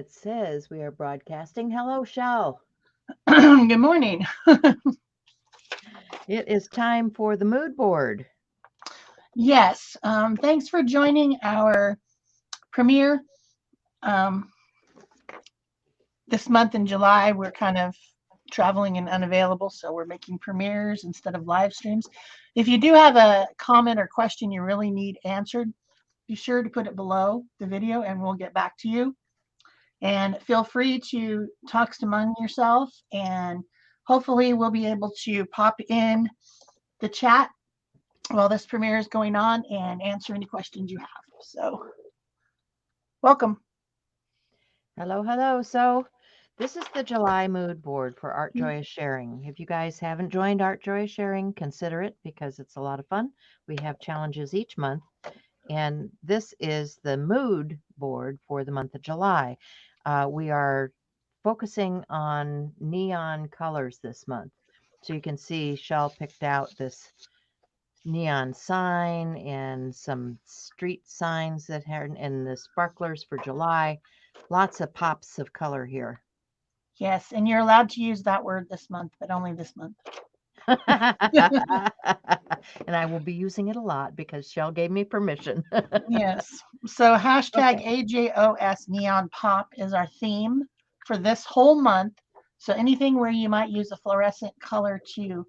It says we are broadcasting. Hello, Shell. Good morning. It is time for the mood board. Yes, thanks for joining our premiere. Um, this month in July, we're kind of traveling and unavailable, so we're making premieres instead of live streams. If you do have a comment or question you really need answered, be sure to put it below the video and we'll get back to you. And feel free to talk among yourself, and hopefully we'll be able to pop in the chat while this premiere is going on and answer any questions you have. So, welcome. Hello, hello. So, this is the July mood board for Art Joy is Sharing. If you guys haven't joined Art Joy is Sharing, consider it because it's a lot of fun. We have challenges each month, and this is the mood board for the month of July. We are focusing on neon colors this month. So, you can see Shell picked out this neon sign and some street signs that had and the sparklers for July. Lots of pops of color here. Yes, and you're allowed to use that word this month, but only this month. And I will be using it a lot because Shell gave me permission. Yes. So hashtag Okay. AJOS Neon Pop is our theme for this whole month. So anything where you might use a fluorescent color to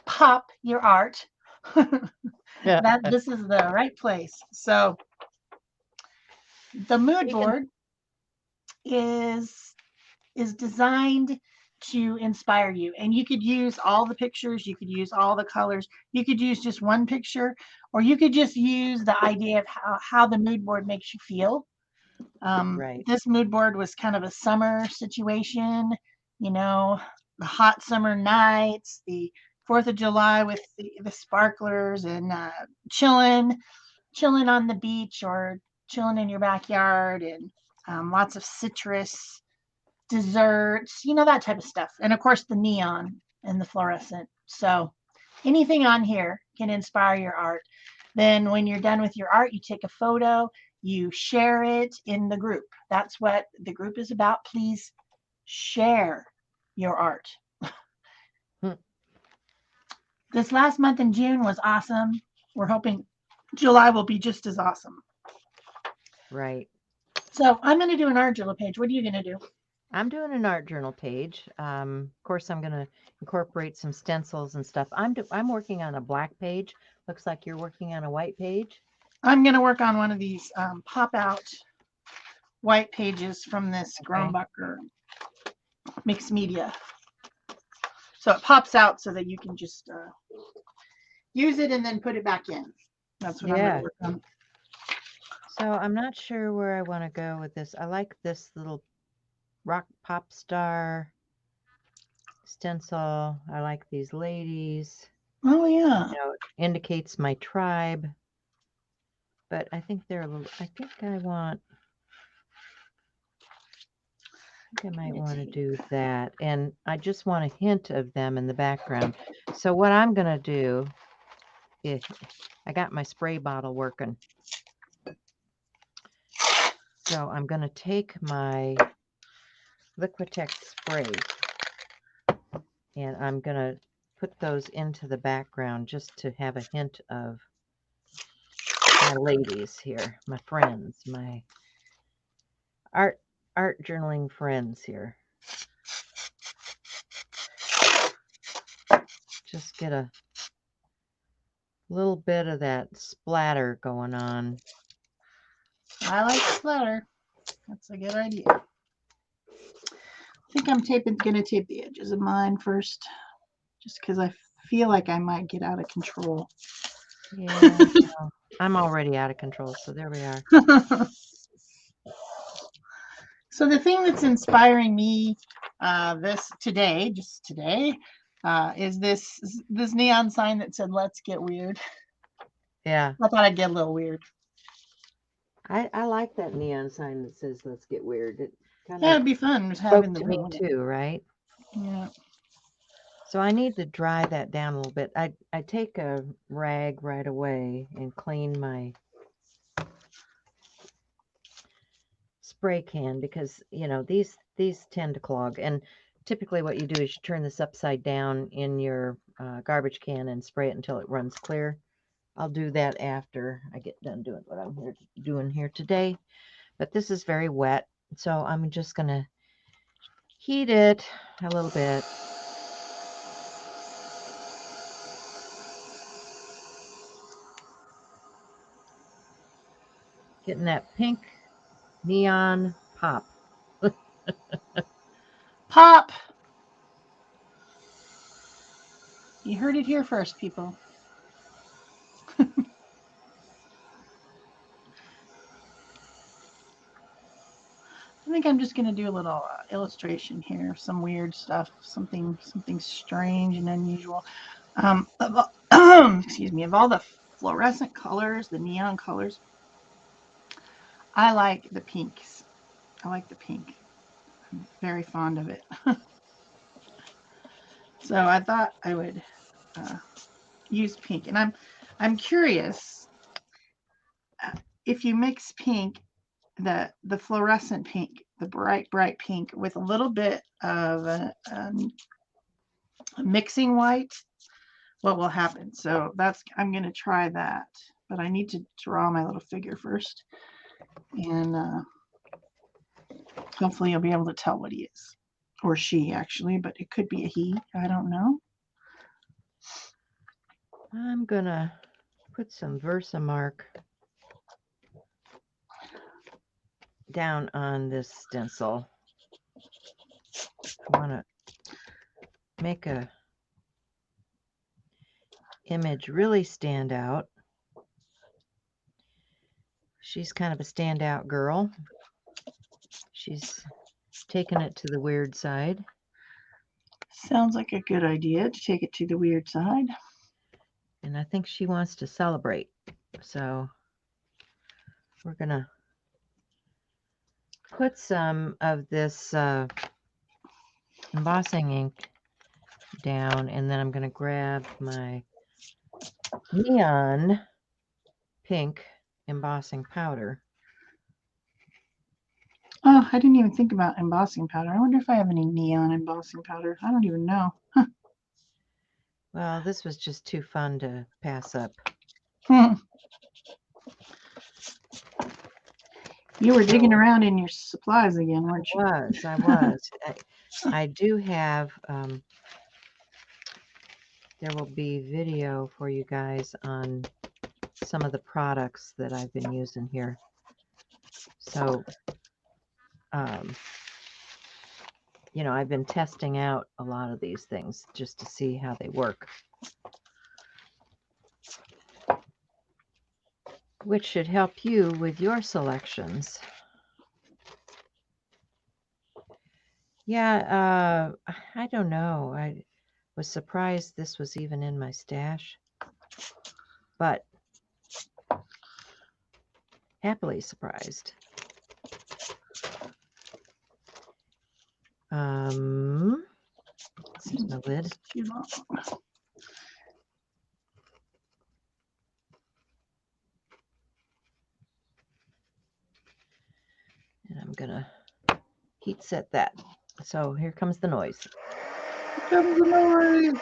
pop your art, Yeah. that this is the right place. So the mood You can, board is is designed to inspire you, and you could use all the pictures, you could use all the colors, you could use just one picture, or you could just use the idea of how the mood board makes you feel. right. This mood board was kind of a summer situation, you know, the hot summer nights, the 4th of July with the sparklers, and chilling on the beach or chilling in your backyard, and lots of citrus desserts, that type of stuff. And of course, the neon and the fluorescent. So anything on here can inspire your art. Then, when you're done with your art, you take a photo, you share it in the group. That's what the group is about. Please share your art. Hmm. This last month in June was awesome. We're hoping July will be just as awesome. Right. So, I'm going to do an art journal page. What are you going to do? I'm doing an art journal page. Of course, I'm going to incorporate some stencils and stuff. I'm working on a black page. Looks like you're working on a white page. I'm going to work on one of these pop out white pages from this Okay. Grombacher mixed media. So it pops out so that you can just use it and then put it back in. That's what I'm going to Yeah. work on. So I'm not sure where I want to go with this. I like this little rock pop star stencil. I like these ladies. Oh, yeah. It indicates my tribe. But I think they're a little, I might want to do that. And I just want a hint of them in the background. So what I'm going to do is, I got my spray bottle working. So I'm going to take my Liquitex spray and I'm going to put those into the background just to have a hint of my ladies here, my friends, my art journaling friends here. Just get a little bit of that splatter going on. I like splatter. That's a good idea. I think I'm going to tape the edges of mine first, just because I feel like I might get out of control. Yeah, well, I'm already out of control, so there we are. So the thing that's inspiring me just today, is this neon sign that said "Let's get weird." Yeah, I thought I'd get a little weird. I like that neon sign that says "Let's get weird." It kind Yeah, of it'd be fun just spoke having the to me moon. too, right? Yeah. So I need to dry that down a little bit. I take a rag right away and clean my spray can because, you know, these tend to clog. And typically what you do is you turn this upside down in your garbage can and spray it until it runs clear. I'll do that after I get done doing what I'm doing here today. But this is very wet, so I'm just going to heat it a little bit. Getting that pink neon pop. Pop! You heard it here first, people. I think I'm just going to do a little illustration here, some weird stuff, something strange and unusual. Excuse me, of all the fluorescent colors, the neon colors, I like the pinks. I like the pink. I'm very fond of it. So I thought I would use pink, and I'm curious if you mix pink, the fluorescent pink, the bright pink, with a little bit of a mixing white, what will happen. So I'm going to try that, but I need to draw my little figure first, and hopefully you'll be able to tell what he is, or she actually, but it could be a he, I don't know. I'm going to put some Versamark down on this stencil. I want to make a image really stand out. She's kind of a standout girl. She's taken it to the weird side. Sounds like a good idea to take it to the weird side. And I think she wants to celebrate. So we're going to put some of this embossing ink down, and then I'm going to grab my neon pink embossing powder. Oh, I didn't even think about embossing powder. I wonder if I have any neon embossing powder. I don't even know. Huh. Well, this was just too fun to pass up. You were digging around in your supplies again, weren't you? I was. I do have, there will be video for you guys on some of the products that I've been using here. So, you know, I've been testing out a lot of these things just to see how they work, which should help you with your selections. Yeah, I don't know. I was surprised this was even in my stash, but happily surprised. Here's my lid. Too long. And I'm gonna heat set that. So here comes the noise. Here comes the noise.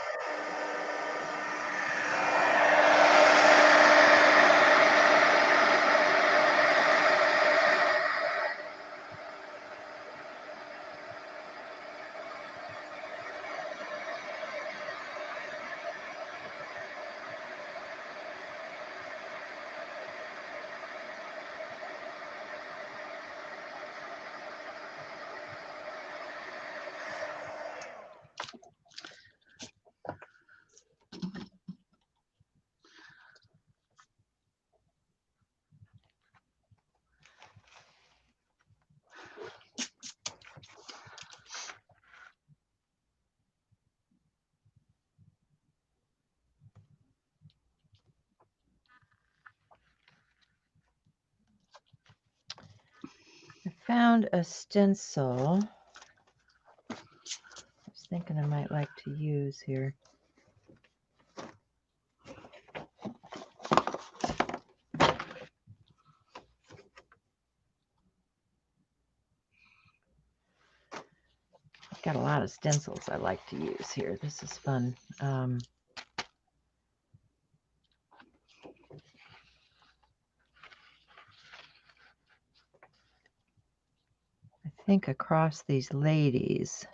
I found a stencil I was thinking I might like to use here. got a lot of stencils I like to use here. This is fun. I think across these ladies,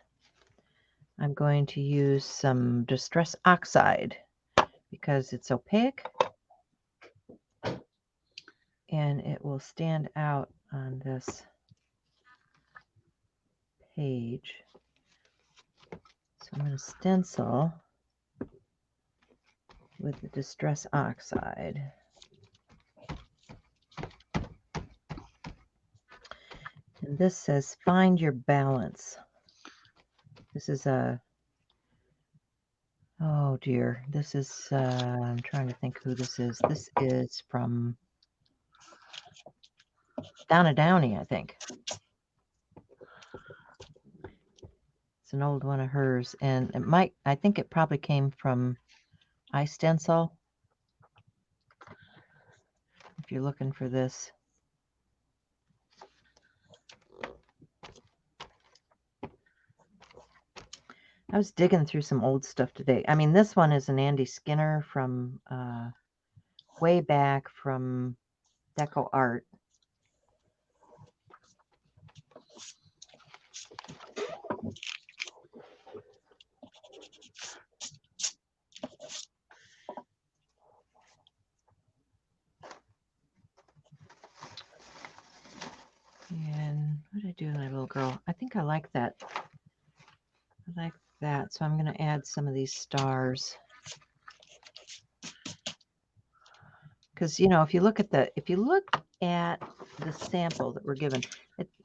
I'm going to use some Distress Oxide because it's opaque and it will stand out on this page. So I'm going to stencil with the Distress Oxide. And this says, find your balance. This is a, oh dear, this is, I'm trying to think who this is. This is from Donna Downey, I think. It's an old one of hers, and it might, I think it probably came from iStencil. If you're looking for this. I was digging through some old stuff today. I mean, this one is an Andy Skinner from way back from Deco Art. And what did I do with my little girl? I think I like that. I like that. So I'm going to add some of these stars. Because, you know, if you look at the sample that we're given,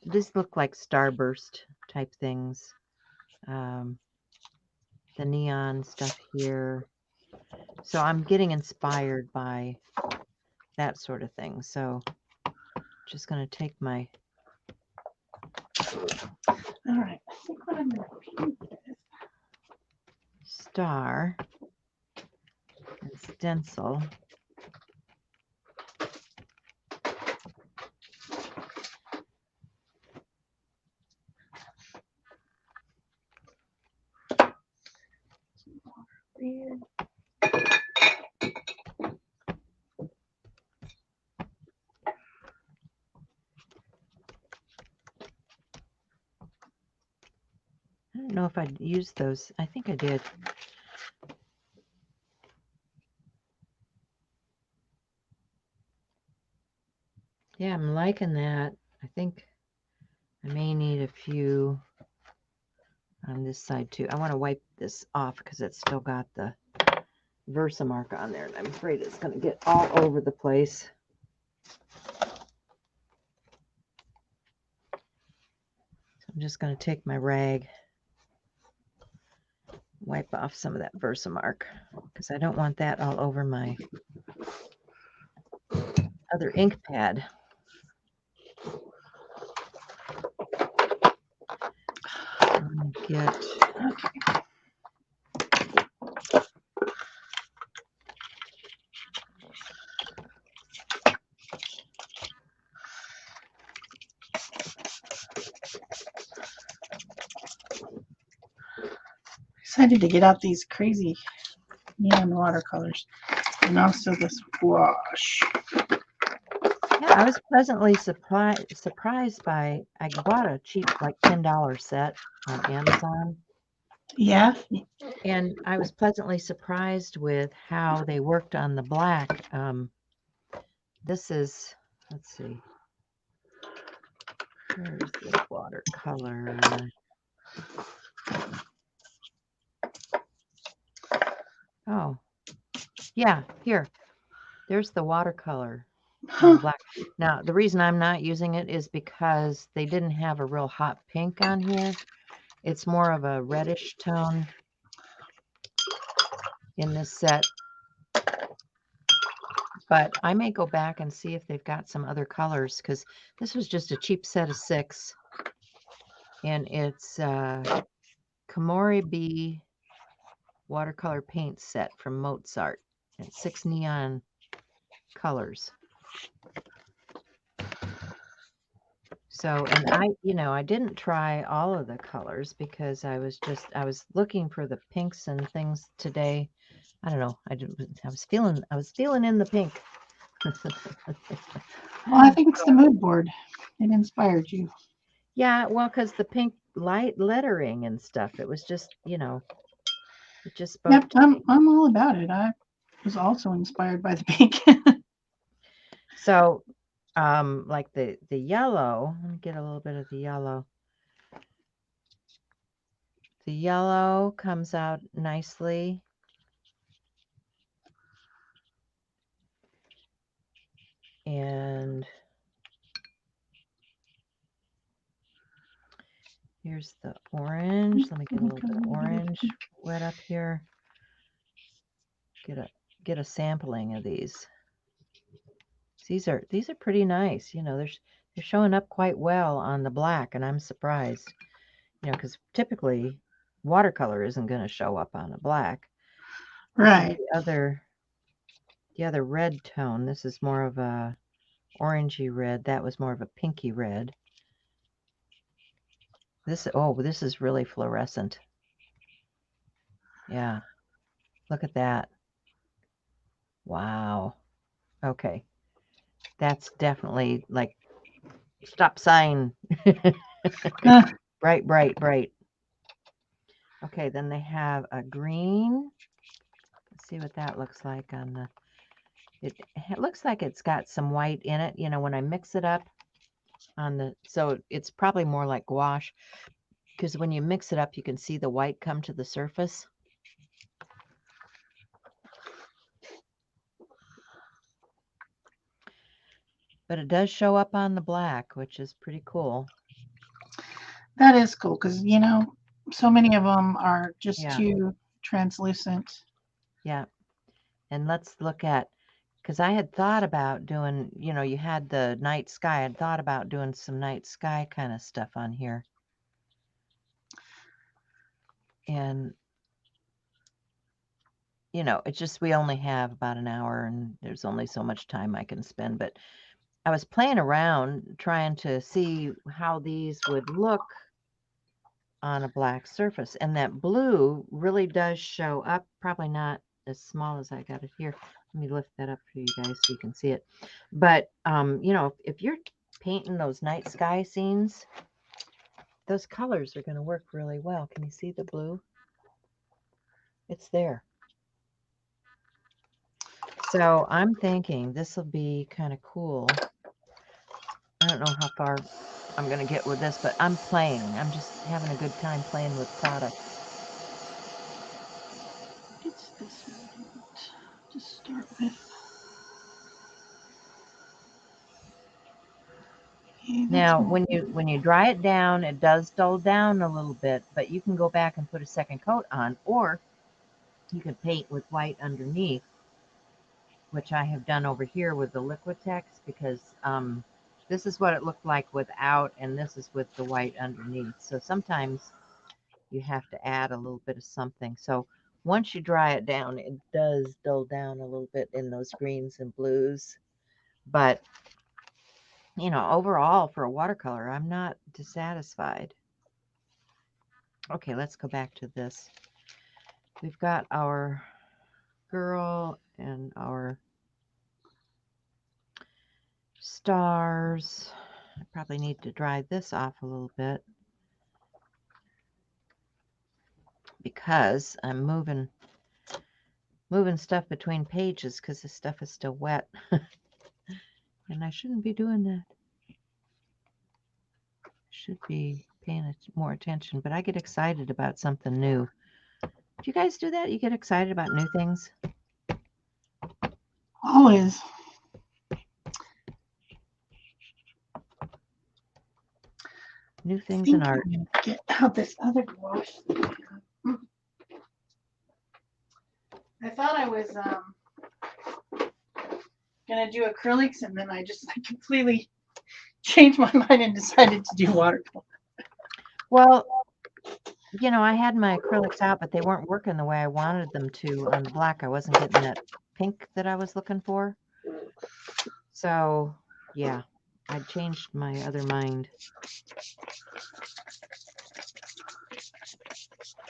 these look like starburst type things. The neon stuff here. So I'm getting inspired by that sort of thing. So just going to take my All right. I think what I'm going to paint is star and stencil. red. I don't know if I'd use those. I think I did. Yeah, I'm liking that. I think I may need a few on this side too. I want to wipe this off because it's still got the Versamark on there, and I'm afraid it's going to get all over the place. So I'm just going to take my rag, wipe off some of that Versamark because I don't want that all over my other ink pad. I'm going to get Excited to get out these crazy neon watercolors and also this wash. Yeah, I was pleasantly surprised by, I bought a cheap, like $10 set on Amazon. Yeah. And I was pleasantly surprised with how they worked on the black. This is, let's see. Where's the watercolor? Oh, yeah, here. There's the watercolor. Black. Now, the reason I'm not using it is because they didn't have a real hot pink on here. It's more of a reddish tone in this set. But I may go back and see if they've got some other colors because this was just a cheap set of 6. And it's Komori B watercolor paint set from Mozart. And 6 neon colors. So, and I didn't try all of the colors because I was looking for the pinks and things today. I don't know. I was feeling in the pink. Well, I think it's the mood board. It inspired you. Yeah, well, because the pink light lettering and stuff, it was just, it just spoke Yep, to me. I'm all about it. I was also inspired by the pink. So, like the yellow, let me get a little bit of the yellow. The yellow comes out nicely. And here's the orange. Let me get a little bit of orange wet up here. Get a sampling of these. These are pretty nice. They're showing up quite well on the black, and I'm surprised. Because typically watercolor isn't going to show up on a black. Right. The other red tone. This is more of a orangey red. That was more of a pinky red. This is really fluorescent. Yeah. Look at that. Wow. Okay. That's definitely like stop sign. Bright, bright, bright. Okay, then they have a green. Let's see what that looks like on the. It looks like it's got some white in it. When I mix it up on the, so it's probably more like gouache, because when you mix it up, you can see the white come to the surface. But it does show up on the black, which is pretty cool. That is cool because, so many of them are just Yeah. too translucent. Yeah. And let's look at, because I had thought about doing, you had the night sky. I had thought about doing some night sky kind of stuff on here. And, it's just we only have about an hour and there's only so much time I can spend. But I was playing around trying to see how these would look on a black surface. And that blue really does show up, probably not as small as I got it here. Let me lift that up for you guys so you can see it. But, if you're painting those night sky scenes, those colors are going to work really well. Can you see the blue? It's there. So I'm thinking this will be kind of cool. I don't know how far I'm going to get with this, but I'm playing. I'm just having a good time playing with products. It's this one to start with. Okay, Now, when you dry it down, it does dull down a little bit, but you can go back and put a second coat on, or you can paint with white underneath, which I have done over here with the Liquitex, because this is what it looked like without, and this is with the white underneath. So sometimes you have to add a little bit of something. So once you dry it down, it does dull down a little bit in those greens and blues. But, overall for a watercolor, I'm not dissatisfied. Okay, let's go back to this. We've got our girl and our stars. I probably need to dry this off a little bit because I'm moving stuff between pages because the stuff is still wet. And I shouldn't be doing that. Should be paying more attention, but I get excited about something new. Do you guys do that? You get excited about new things? Always. New things in art. Get out this other gouache. I thought I was gonna do acrylics, and then I just completely changed my mind and decided to do watercolor. Well, I had my acrylics out, but they weren't working the way I wanted them to on the black. I wasn't getting that pink that I was looking for. So, yeah. I changed my other mind.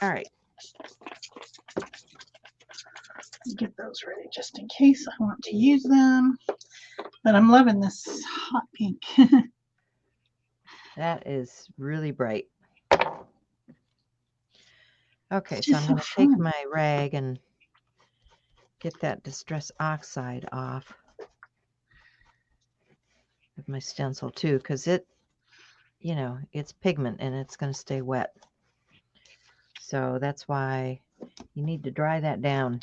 All right. Get those ready just in case I want to use them. But I'm loving this hot pink. That is really bright. Okay, It's so I'm just going to so take fun. my rag and get that Distress Oxide off with my stencil too, because it, you know, it's pigment and it's going to stay wet. So that's why you need to dry that down.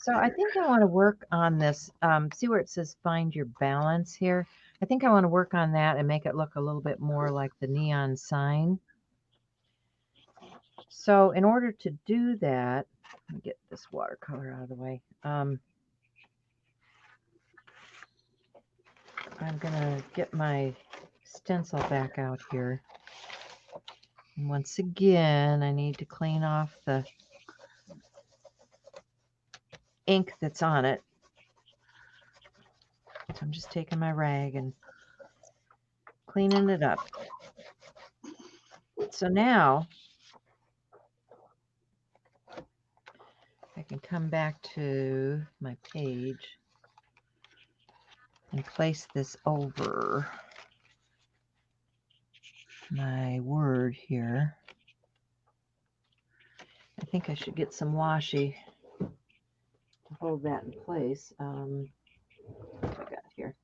So I think I want to work on this. See where it says find your balance here? I think I want to work on that and make it look a little bit more like the neon sign. So in order to do that, let me get this watercolor out of the way. I'm going to get my stencil back out here. And once again, I need to clean off the ink that's on it. So I'm just taking my rag and cleaning it up. So now I can come back to my page and place this over my word here. I think I should get some washi to hold that in place. What do I got here?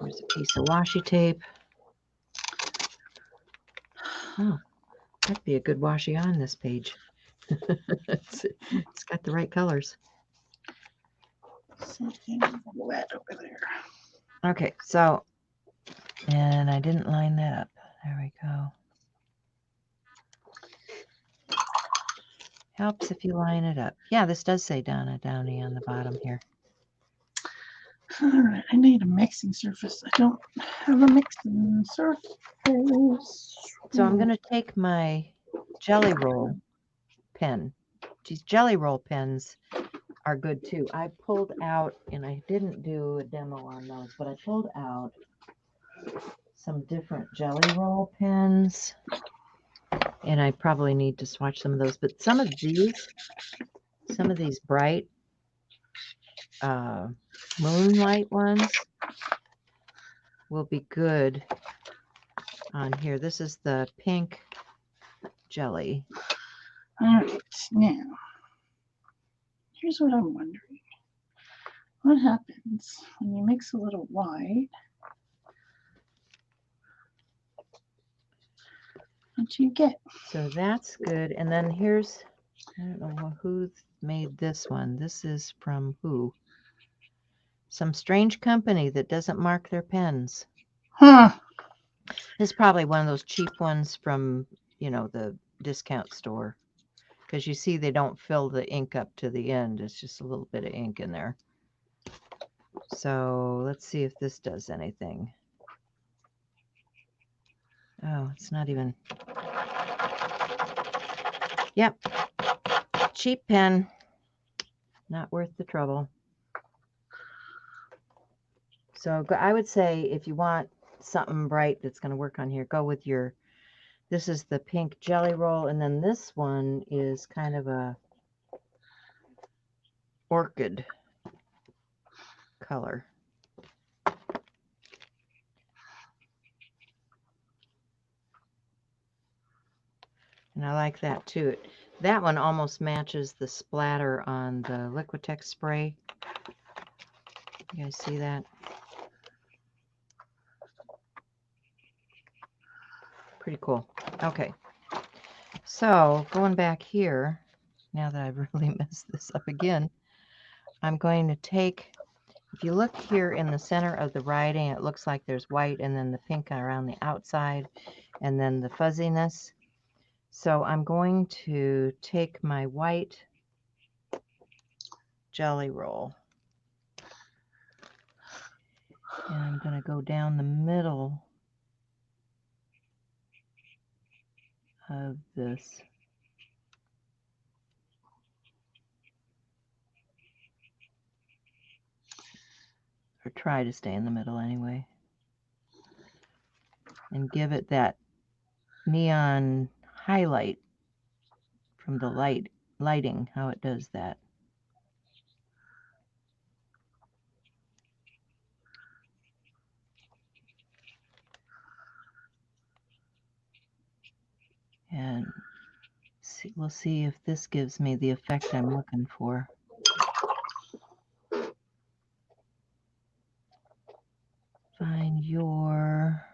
There's a piece of washi tape. Oh, that'd be a good washi on this page. It's got the right colors. Something wet over there. Okay, so, and I didn't line that up. There we go. Helps if you line it up. Yeah, this does say Donna Downey on the bottom here. All right, I need a mixing surface. I don't have a mixing surface. So I'm going to take my Jelly Roll pen. These Jelly Roll pens are good too. I pulled out, and I didn't do a demo on those, but I pulled out some different Jelly Roll pens. And I probably need to swatch some of those. But some of these bright moonlight ones will be good on here. This is the pink jelly. All right, now, here's what I'm wondering. What happens when you mix a little white? What you get? So that's good. And then here's, I don't know who made this one. This is from who? Some strange company that doesn't mark their pens. Huh. This is probably one of those cheap ones from, you know, the discount store. Because you see they don't fill the ink up to the end. It's just a little bit of ink in there. So let's see if this does anything. Oh, it's not even. Yep. Cheap pen. Not worth the trouble. So I would say if you want something bright that's going to work on here, go with your, this is the pink Jelly Roll. And then this one is kind of a orchid color. And I like that too. That one almost matches the splatter on the Liquitex spray. You guys see that? Pretty cool. Okay. So going back here, now that I've really messed this up again, I'm going to take If you look here in the center of the writing, it looks like there's white and then the pink around the outside and then the fuzziness. So I'm going to take my white jelly roll and I'm going to go down the middle of this. Or try to stay in the middle anyway. And give it that neon highlight from the lighting, how it does that. And we'll see if this gives me the effect I'm looking for. Find your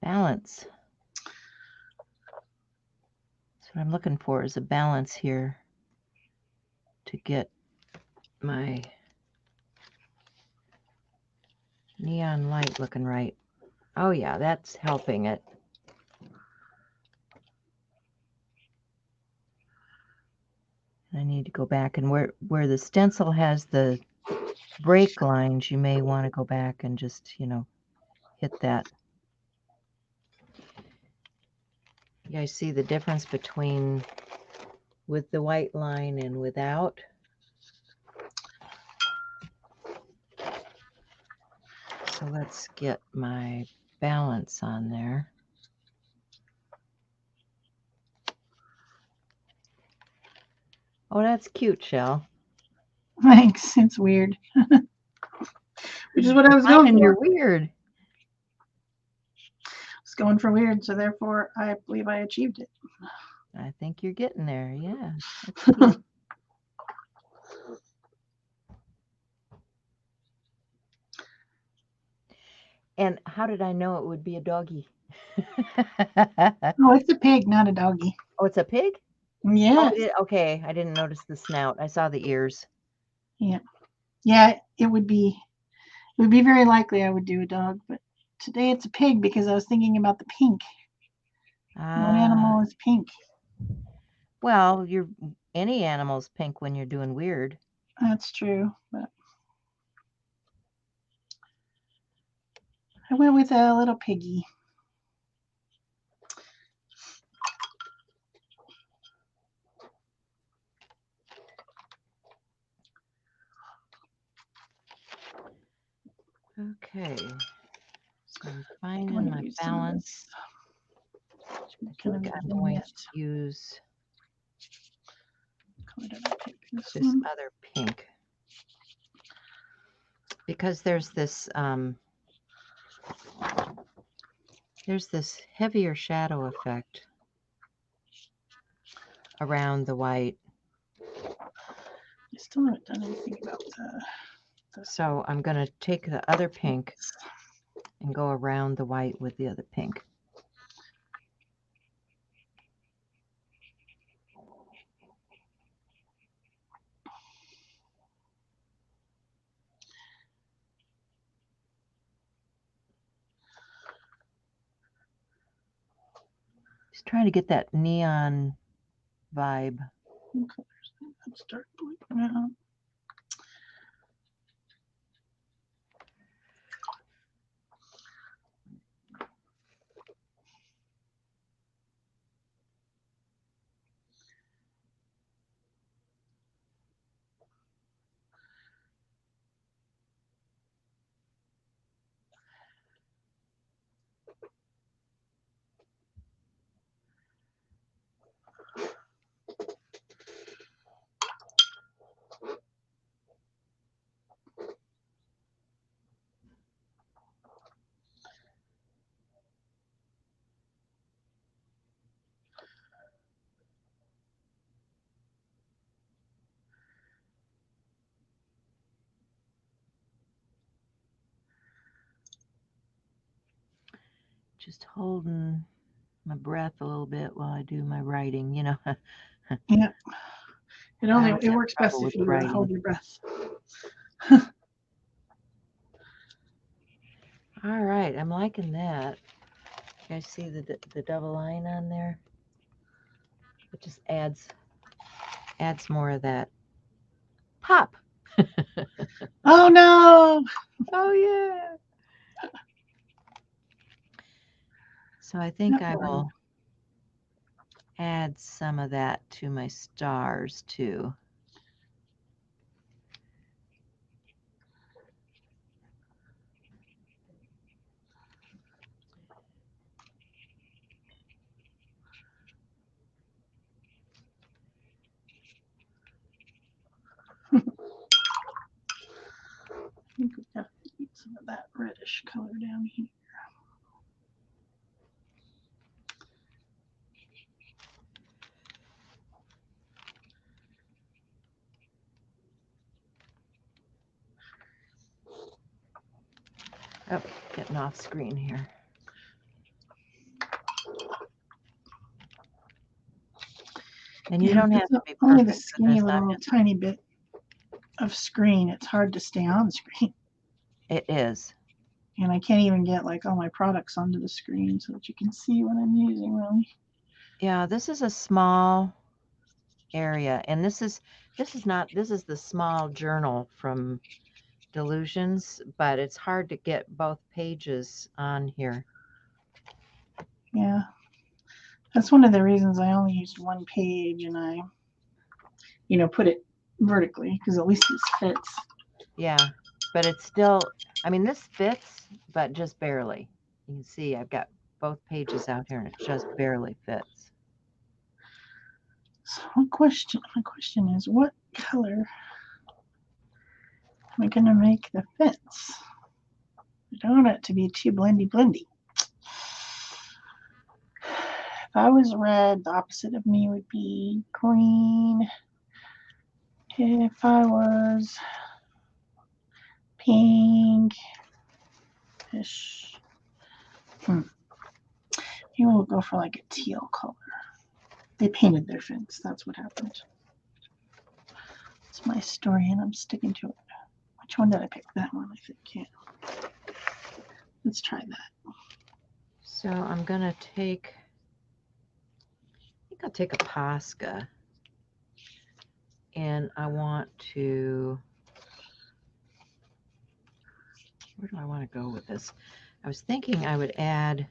balance. That's what I'm looking for, is a balance here to get my neon light looking right. Oh yeah, that's helping it. I need to go back, and where the stencil has the break lines, you may want to go back and just, hit that. You guys see the difference between with the white line and without? So let's get my balance on there. Oh, that's cute, Shell. Thanks. It's weird. Which is what I was going for. You're weird. I was going for weird, so therefore I believe I achieved it. I think you're getting there. Yeah. That's cute. And how did I know it would be a doggy? Oh, it's a pig, not a doggy. Oh, it's a pig? Yeah. Oh, okay. I didn't notice the snout. I saw the ears. Yeah. Yeah, it would be very likely I would do a dog, but today it's a pig because I was thinking about the pink. What animal is pink? Well, any animal's pink when you're doing weird. That's true, but I went with a little piggy. Okay. So I'm finding my balance. I think I'm going to use this other pink. Because there's this heavier shadow effect around the white. I still haven't done anything about so I'm going to take the other pink and go around the white with the other pink. Just trying to get that neon vibe. Let's start blue now. Just holding my breath a little bit while I do my writing, Yeah. It works best trouble if with you writing. hold your breath. All right, I'm liking that. You guys see the double line on there? It just adds more of that pop. Oh no! Oh yeah. So I think I will add some of that to my stars too. I think we got to get some of that reddish color down here. Oh, getting off screen here. And you don't have to be only the perfect. skinny little tiny bit of screen. It's hard to stay on the screen. It is. And I can't even get like all my products onto the screen so that you can see what I'm using really. Yeah, this is a small area, and this is the small journal from Delusions, but it's hard to get both pages on here. Yeah. That's one of the reasons I only used one page, and I, put it vertically because at least this fits. Yeah, but it's still, I mean, this fits, but just barely. You can see I've got both pages out here and it just barely fits. So my question is, what color am I going to make the fence? I don't want it to be too blendy. If I was red, the opposite of me would be green. If I was pink-ish, maybe we'll go for like a teal color. They painted their fence. That's what happened. It's my story, and I'm sticking to it. Which one did I pick? That one, I think. Yeah. Let's try that. So I'm gonna take. I think I'll take a Posca, and I want to. Where do I want to go with this? I was thinking I would add.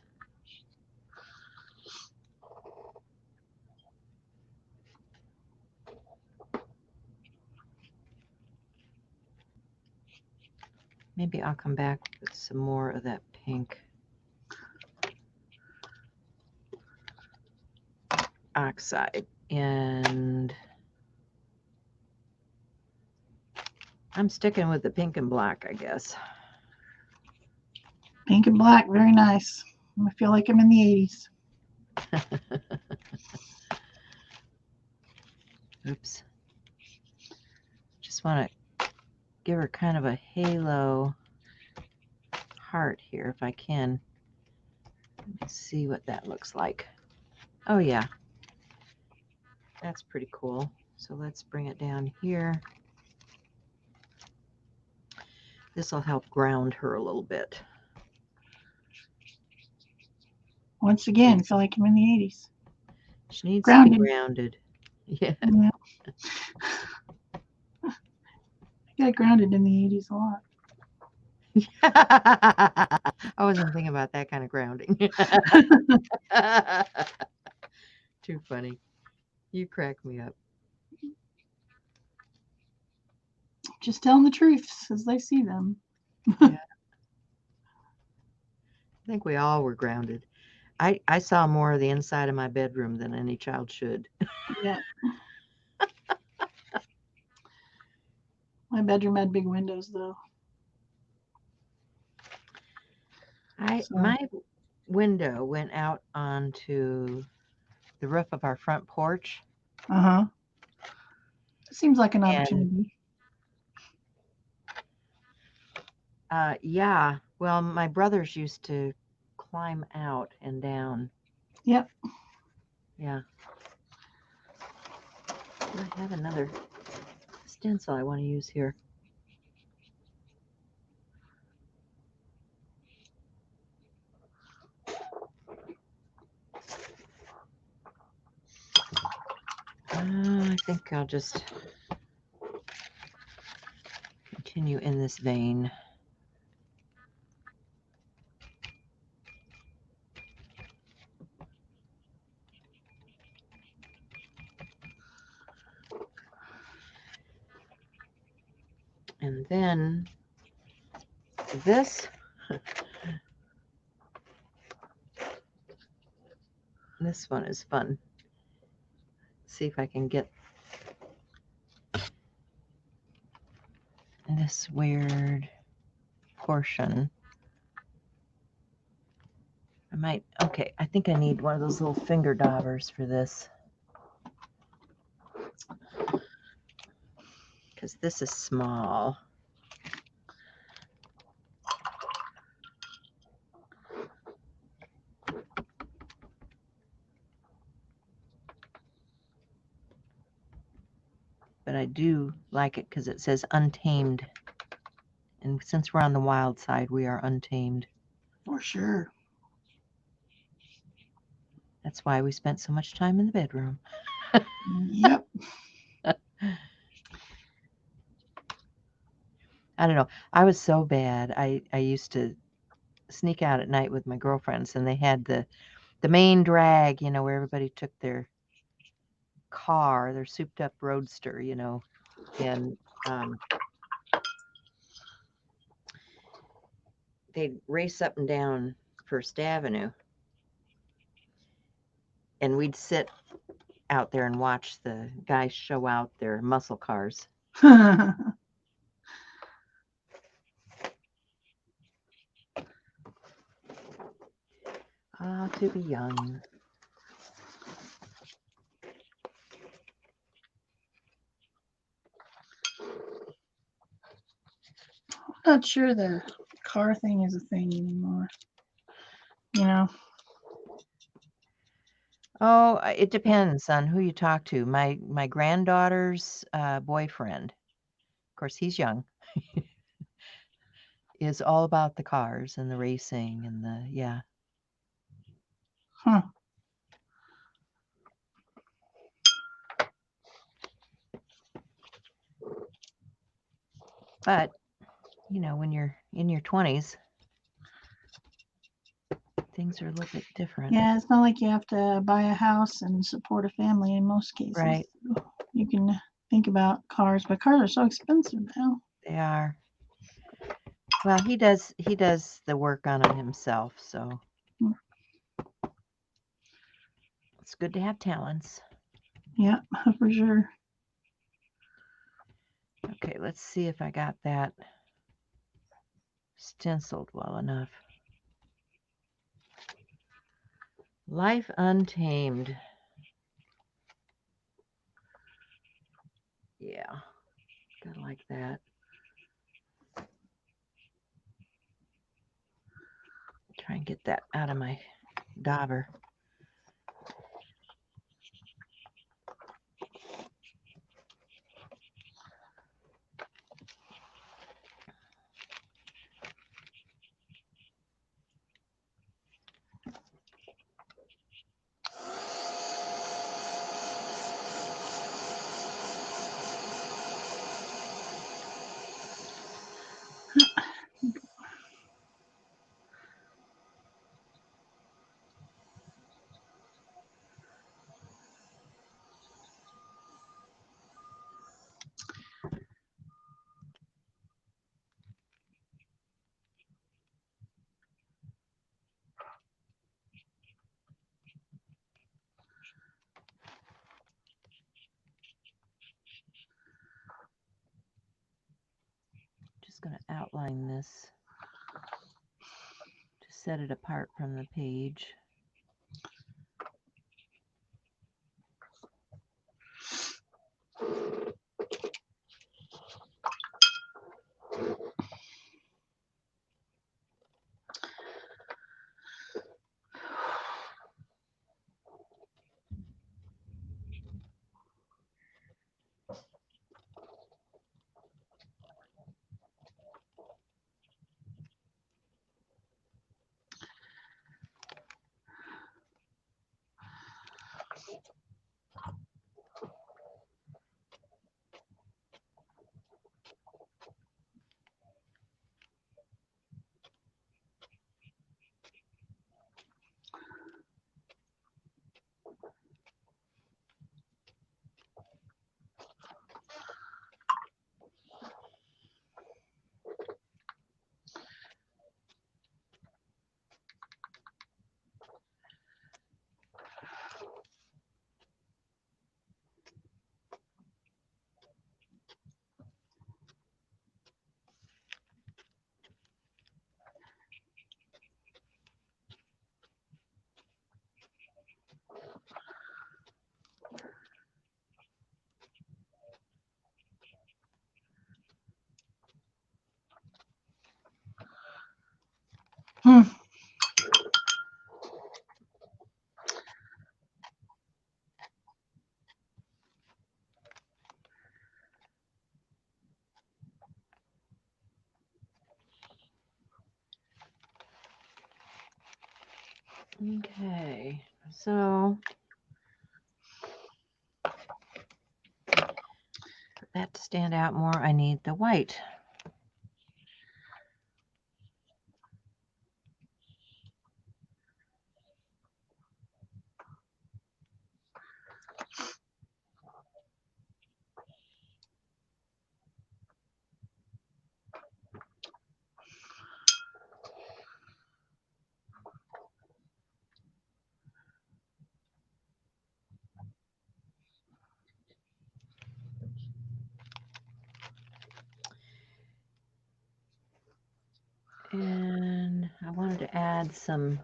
Maybe I'll come back with some more of that pink oxide, and I'm sticking with the pink and black, I guess. Pink and black, very nice. I feel like I'm in the 80s. Oops. Just want to give her kind of a halo heart here if I can. Let's see what that looks like. Oh yeah, that's pretty cool. So let's bring it down here. This will help ground her a little bit. Once again, I feel like I'm in the 80s. She needs to be grounded. Yeah. I got grounded in the 80s a lot. I wasn't thinking about that kind of grounding. Too funny. You crack me up. Just telling the truths as they see them. Yeah. I think we all were grounded. I saw more of the inside of my bedroom than any child should. Yeah. My bedroom had big windows, though. My window went out onto the roof of our front porch. Uh-huh. Seems like an opportunity. Yeah. Well, my brothers used to climb out and down. Yep. Yeah. What have another stencil I want to use here. I think I'll just continue in this vein. And then this, this one is fun. See if I can get this weird portion. I might, okay, I think I need one of those little finger daubers for this. Because this is small. But I do like it because it says untamed. And since we're on the wild side, we are untamed. For sure. That's why we spent so much time in the bedroom. Yep. I don't know. I was so bad. I used to sneak out at night with my girlfriends, and they had the main drag, you know, where everybody took their car, their souped up roadster, you know, and they'd race up and down First Avenue, and we'd sit out there and watch the guys show out their muscle cars. Ah, to be young. Not sure the car thing is a thing anymore. You know? Oh, it depends on who you talk to. My granddaughter's boyfriend, of course, he's young, is all about the cars and the racing and the, yeah. Huh. But, you know, when you're in your 20s, things are a little bit different. Yeah, it's not like you have to buy a house and support a family in most cases. Right. You can think about cars, but cars are so expensive now. They are. Well, he does the work on them himself, so it's good to have talents. Yeah, for sure. Okay, let's see if I got that stenciled well enough. Life Untamed. Yeah, gotta like that. Try and get that out of my dauber. Just going to outline this to set it apart from the page. Okay, so for that to stand out more, I need the white. And I wanted to add some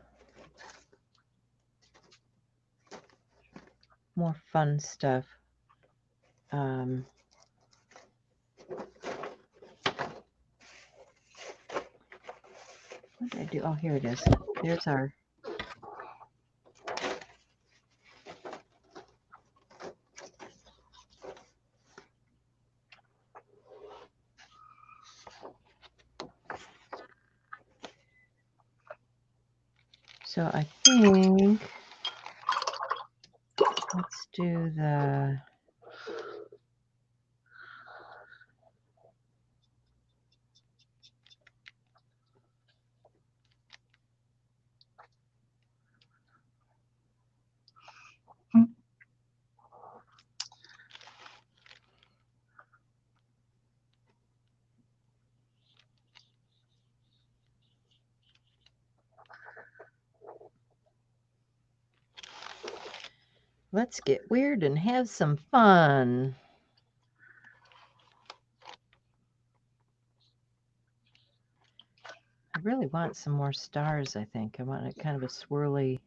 more fun stuff. What did I do? Oh, here it is. There's our so I think let's do the let's get weird and have some fun. I really want some more stars, I think. I want a kind of a swirly.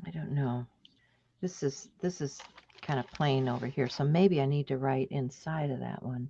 I don't know. This is kind of plain over here, so maybe I need to write inside of that one.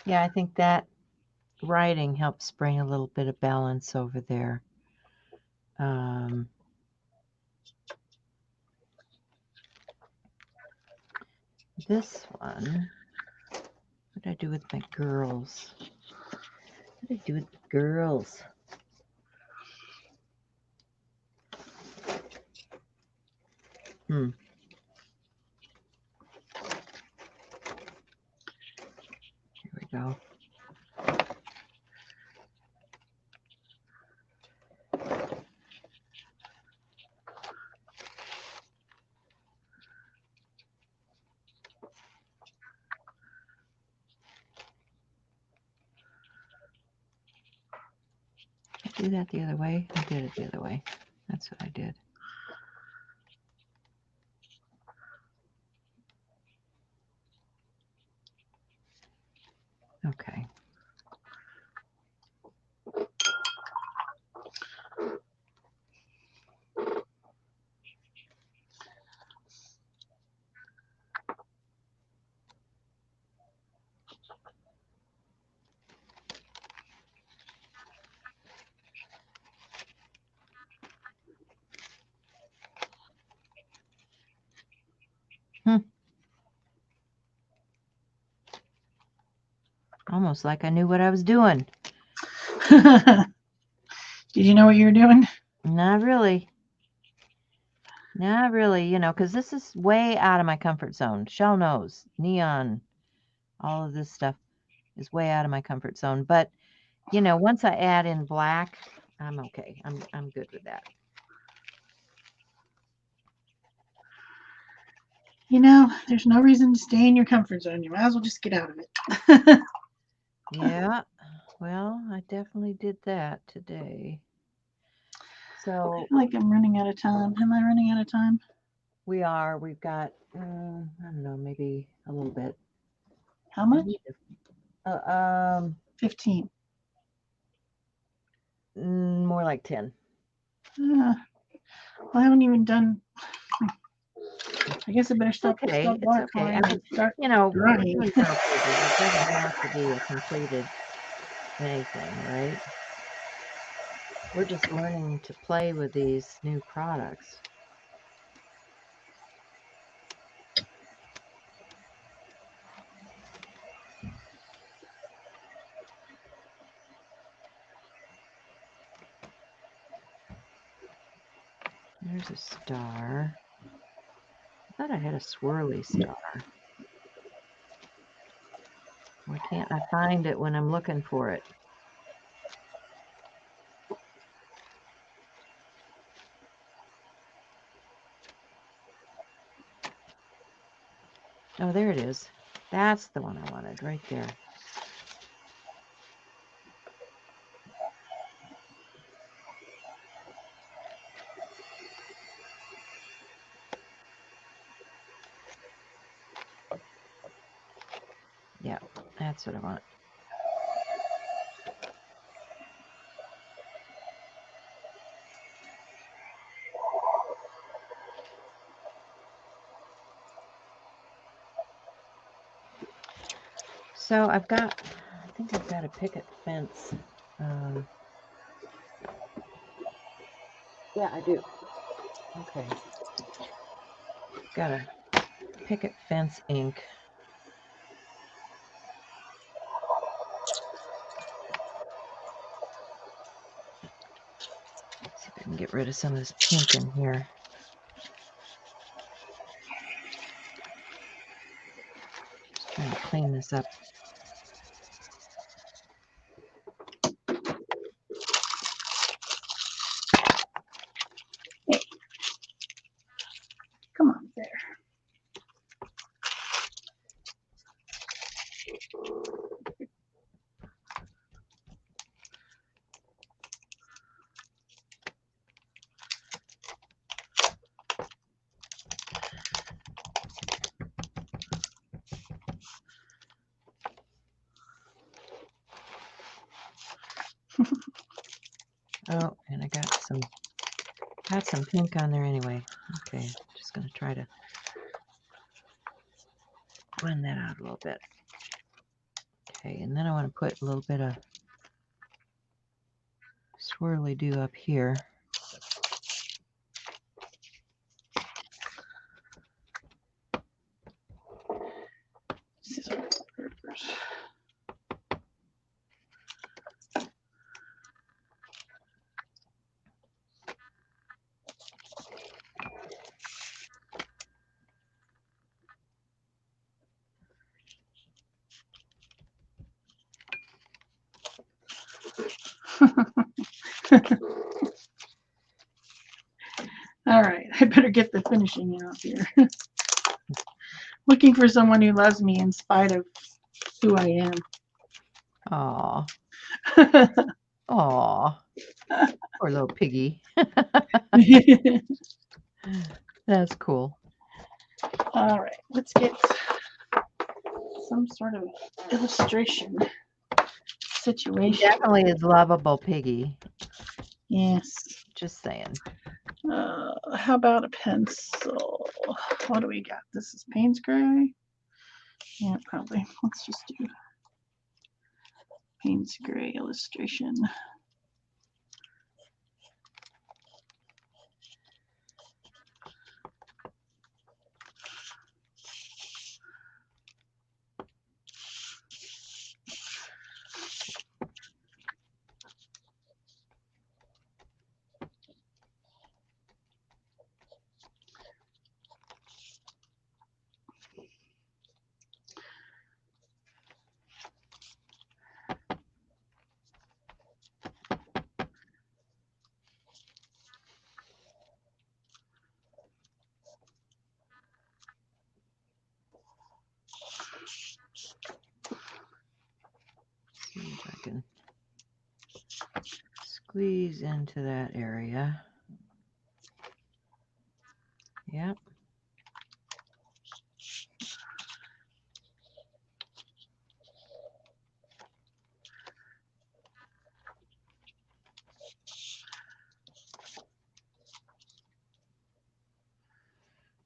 Yeah, I think that writing helps bring a little bit of balance over there. This one, what did I do with my girls? What did I do with the girls? Here we go. do that the other way? I did it the other way. That's what I did. Okay. Almost like I knew what I was doing. Did you know what you were doing? Not really. Not really, you know, because this is way out of my comfort zone. Shell nose, neon, all of this stuff is way out of my comfort zone. But, you know, once I add in black, I'm okay. I'm good with that. You know, there's no reason to stay in your comfort zone. You might as well just get out of it. Yeah, well, I definitely did that today. I So feel like I'm running out of time. Am I running out of time? we've got, I don't know, maybe a little bit. How much? 15. More like 10. Well, I haven't even done. I guess I better stop. Okay, stop it's okay. I mean, start you know, we're drying. doing journal pages. It doesn't have to be a completed anything, right? We're just learning to play with these new products. There's a star. I thought I had a swirly star. Why can't I find it when I'm looking for it? Oh, there it is. That's the one I wanted, right there. Yeah, that's what I want. So I think I've got a picket fence. Yeah, I do. Okay. Got a picket fence ink. Let's see if I can get rid of some of this pink in here. Just trying to clean this up. Hey. Come on, there. Oh, and I got some pink on there anyway. Okay, just gonna try to blend that out a little bit. Okay, and then I want to put a little bit of swirly do up here. All right, I better get the finishing out here. Looking for someone who loves me in spite of who I am. Aw. Aw. Poor little piggy. That's cool. All right, let's get some sort of illustration He situation. definitely is lovable, piggy. Yes. Just saying. How about a pencil? What do we got? This is Payne's Gray. Yeah, probably. Let's just do Payne's Gray illustration. See if I can squeeze into that area. Yep.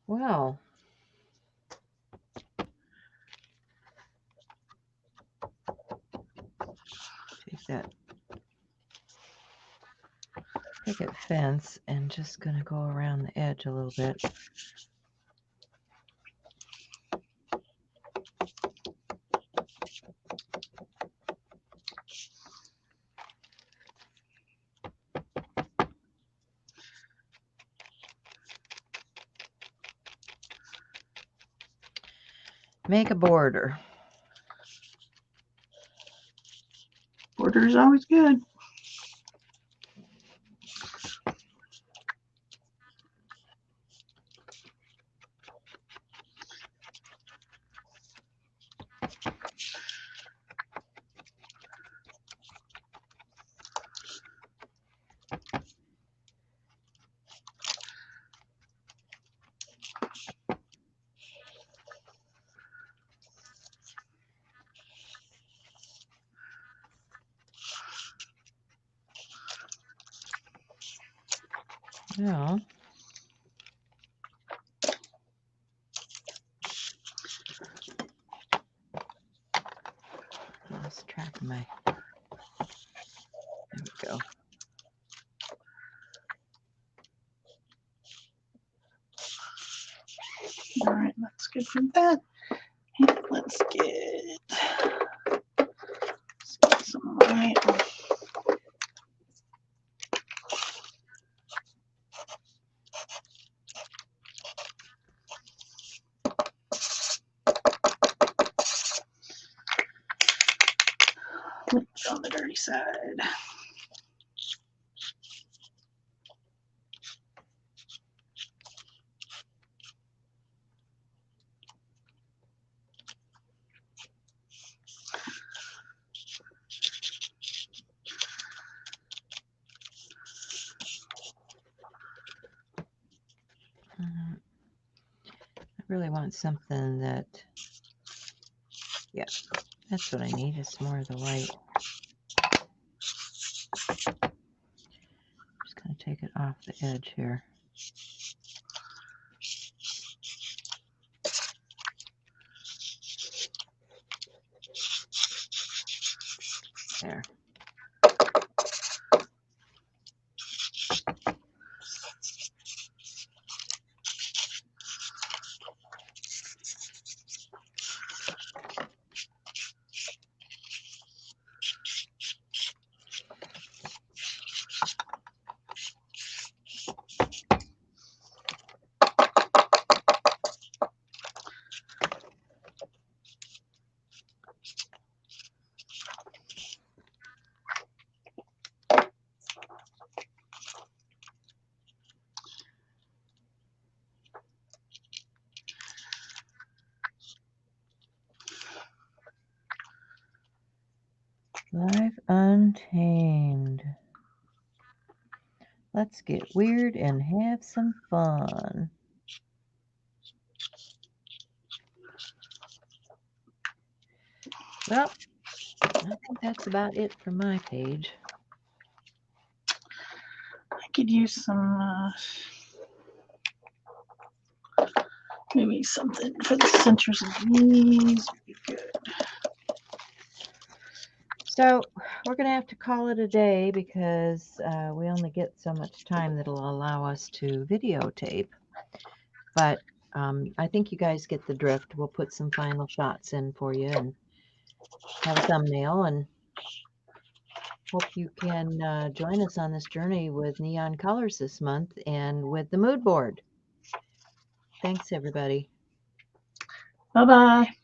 Well, take that picket fence and just going to go around the edge a little bit. Make a border. Border is always good. Well, lost track of my. There we go. All right, that's good for that. And let's get some white. On the dirty side. I really want something that, yeah, that's what I need, is more of the white. Just going to take it off the edge here. There. Life Untamed. Let's get weird and have some fun. Well, I think that's about it for my page. I could use some, maybe something for the centers of these would be good. So we're going to have to call it a day because we only get so much time that'll allow us to videotape. But I think you guys get the drift. We'll put some final shots in for you and have a thumbnail, and hope you can join us on this journey with neon colors this month and with the mood board. Thanks, everybody. Bye-bye.